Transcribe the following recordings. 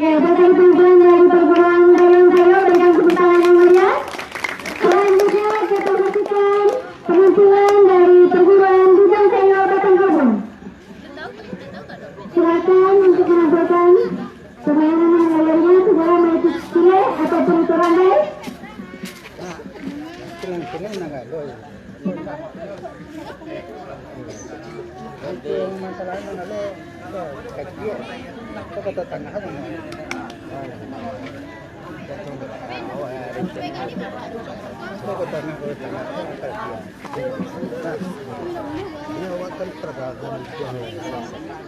Ya, Bapak Pimpinan dari perguruan Dayang Sayo berikan tepuk tangan yang meriah. Selanjutnya kita saksikan penampilan dari perguruan Dayang Sayo Batangkabung. Silakan untuk menampilkan permainan layarnya segala menutup sile ataupun turandai. Untuk masalahnya lalu kecil, kata tengah tu. Kata tengah kecil. Ini awak kan tergabung itu.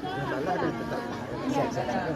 Masalah dan tetap siap-siap.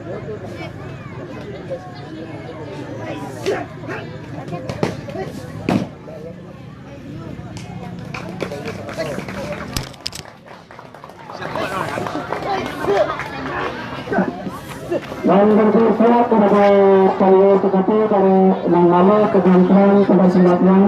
Dan berikutnya kepada saya seperti dari Bang Mama kegantian kebersiapkan